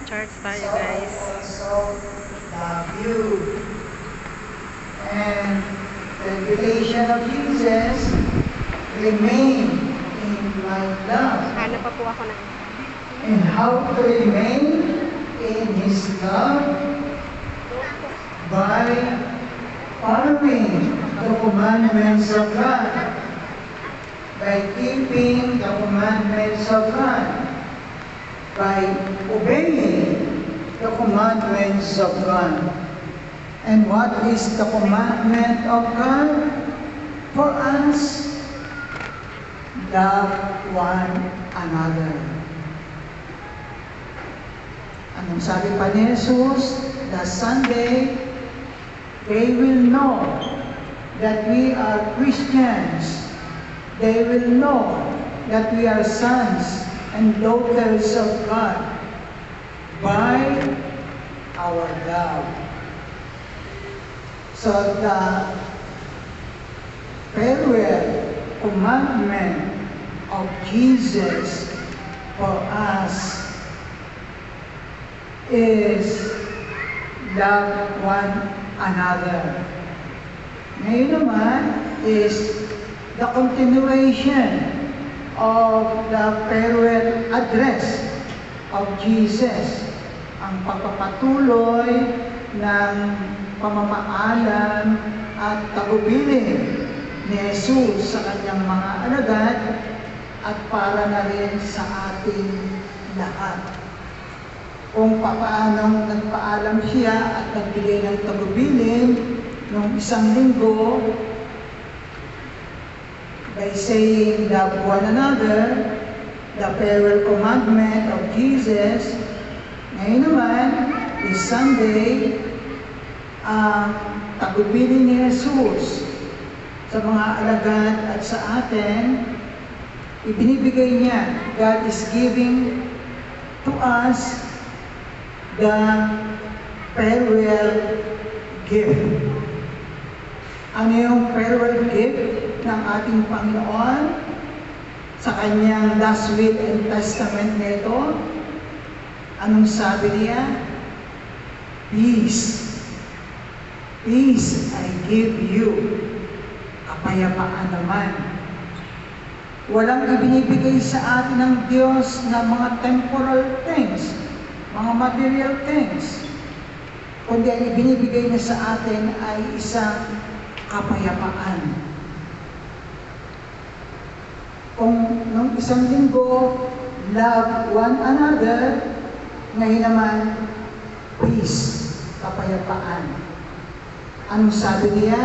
Charts tayo, So guys. also love you. And the invitation of Jesus, remain in my love. Hanap pa po ako ng And how to remain in His love? By following the commandments of God. By keeping the commandments of God. By obeying the commandments of God. And what is the commandment of God? For us, love one another. Anong sabi pa ni Jesus? Last Sunday, they will know that we are Christians. They will know that we are sons and daughters of God by our love. So the farewell commandment of Jesus for us is love one another. Ngayon naman is the continuation of the farewell address of Jesus. Ang pagpapatuloy ng pamamaalam at tagubilin ni Jesus sa kanyang mga alagad at para na rin sa ating lahat. Kung paano nagpaalam siya at nagbigay ng tagubilin noong isang linggo by saying love one another, the farewell commandment of Jesus. Ngayon naman, this Sunday, ang tagubilin ni Jesus sa mga alagad at sa atin, ibinibigay niya. God is giving to us the farewell gift. Ano yung farewell gift ng ating Panginoon sa kanyang last will and testament nito? Anong sabi niya? Peace. Peace I give you. Kapayapaan naman. Walang ibinibigay sa atin ng Diyos na mga temporal things, mga material things. Kundi ang ibinibigay niya sa atin ay isang kapayapaan. Kung nung isang linggo, love one another, ngayon naman, peace, kapayapaan. Anong sabi niya?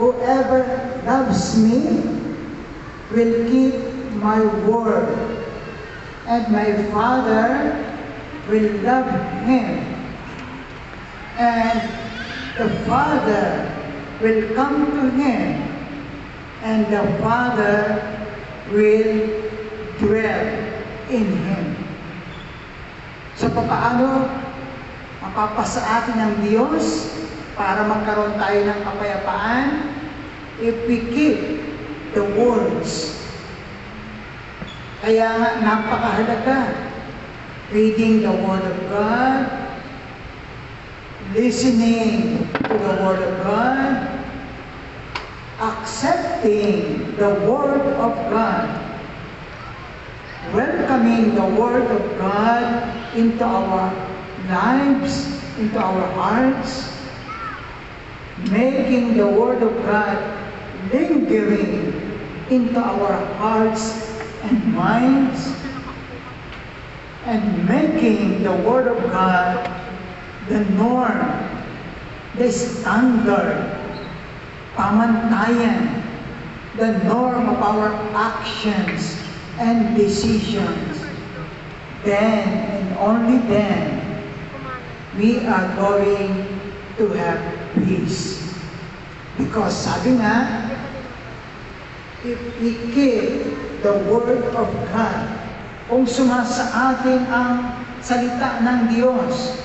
Whoever loves me will keep my word, and my Father will love him, and the Father will come to him, and the Father will dwell in him. So paano mapapasa atin ng Diyos para magkaroon tayo ng kapayapaan? If we keep the words. Kaya nga napakahalaga. Reading the Word of God, listening to the Word of God, accepting the Word of God, welcoming the Word of God into our lives, into our hearts, making the Word of God lingering into our hearts and minds, and making the Word of God the norm, the standard, pamantayan, the norm of our actions and decisions. Then, and only then, we are going to have peace. Because sabi nga, if we keep the Word of God, kung sumasa atin ang salita ng Diyos,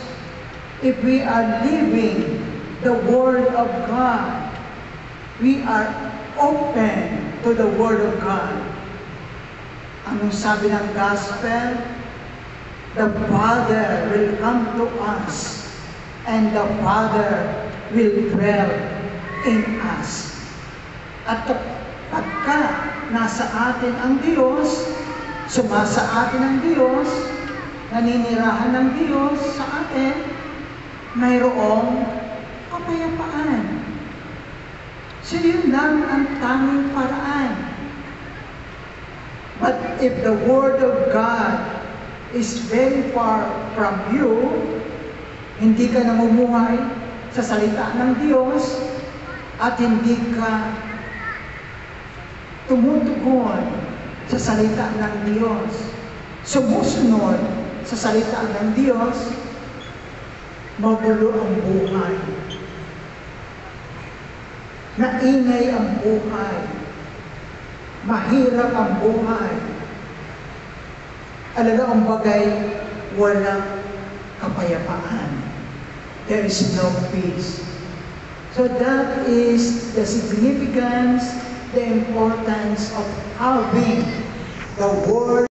if we are living the Word of God, we are open to the Word of God. Anong sabi ng gospel? the Father will come to us, and the Father will dwell in us. At pagka nasa atin ang Diyos, sumasa atin ang Diyos, naninirahan ng Diyos sa atin, mayroong kapayapaan. So yun lang ang tanging paraan. But if the Word of God is very far from you, hindi ka namumuhay sa salita ng Diyos, at hindi ka tumutugon sa salita ng Diyos, sumusunod sa salita ng Diyos, magulo ang buhay. Naingay ang buhay. Mahirap ang buhay. Alaga ang bagay, walang kapayapaan. There is no peace. So that is the significance, the importance of having the Word.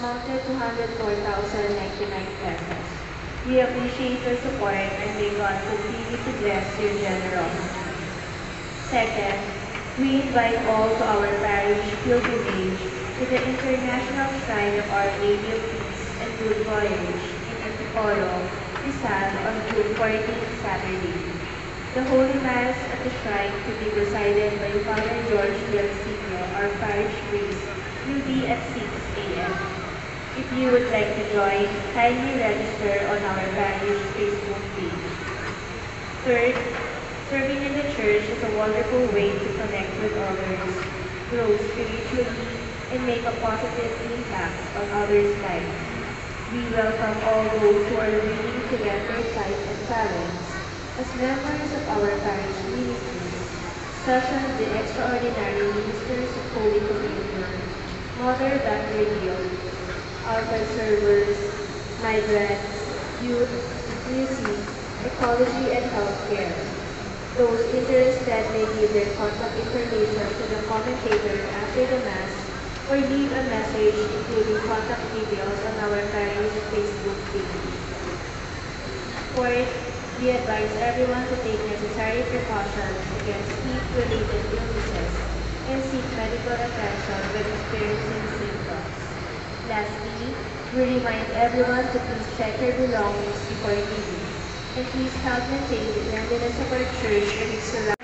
amounted to 104,099 pesos. We appreciate your support and may God continue to bless your generosity. Second, we invite all to our parish pilgrimage to the International Shrine of Our Lady of Peace and Good Voyage in Antipolo, Rizal on June 14th, Saturday. The Holy Mass at the shrine to be presided by Father George Del Sino, our parish priest, will be at 6 a.m. If you would like to join, kindly register on our parish Facebook page. Third, serving in the church is a wonderful way to connect with others, grow spiritually, and make a positive impact on others' lives. We welcome all those who are willing to get their sight and talents as members of our parish ministries, such as the extraordinary ministers of Holy Communion, Mother Dr. Dion, altar servers, migrants, youth, music, ecology, and healthcare. Those interested may give their contact information to the commentator after the Mass or leave a message including contact details on our parish Facebook page. Fourth, we advise everyone to take necessary precautions against heat-related illnesses and seek medical attention when experiencing symptoms. Lastly, we remind everyone to please check their belongings before leaving, and please help maintain the cleanliness of our church and its surroundings.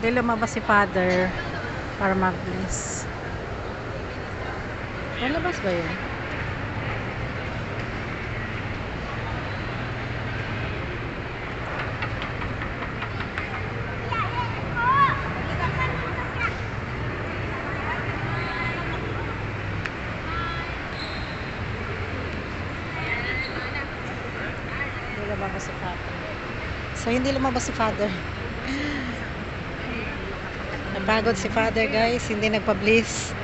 Hindi lumabas si Father para mag-bless. Lalabas ba yun? Hindi lumabas si Father. So, hindi lumabas si Father. Napagod si Father, guys. Hindi nagpa-bliss.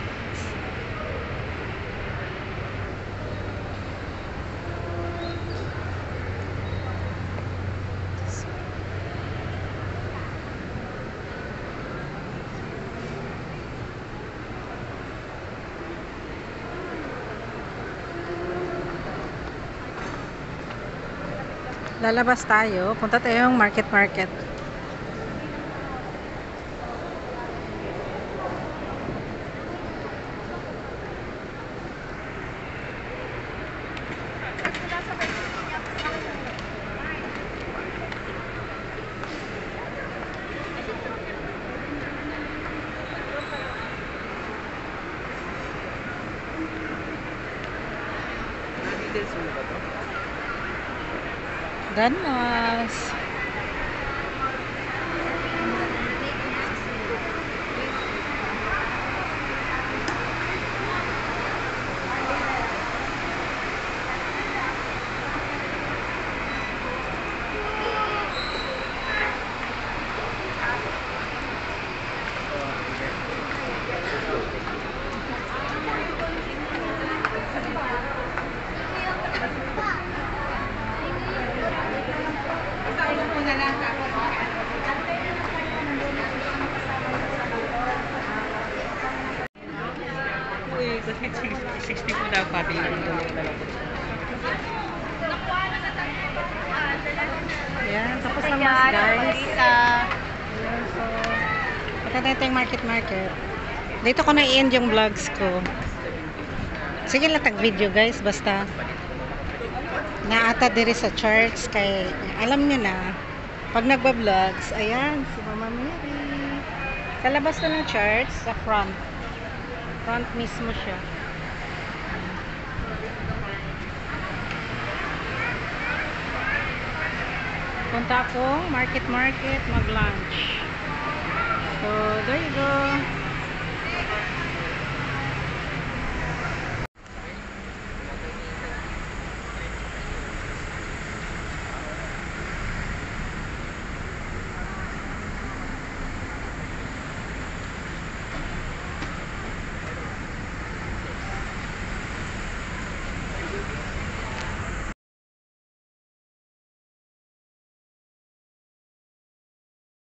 Lalabas tayo. Punta tayong market. Danas. ito yung market. Dito ko na i-end yung vlogs ko. Sige lang tag-video guys, basta naata diri sa church kay alam niyo na pag nagba-vlogs, ayan si Mama Mary. Sa labas na ng church, sa front. Front mismo siya. Punta akong market mag-lunch. So, there you go.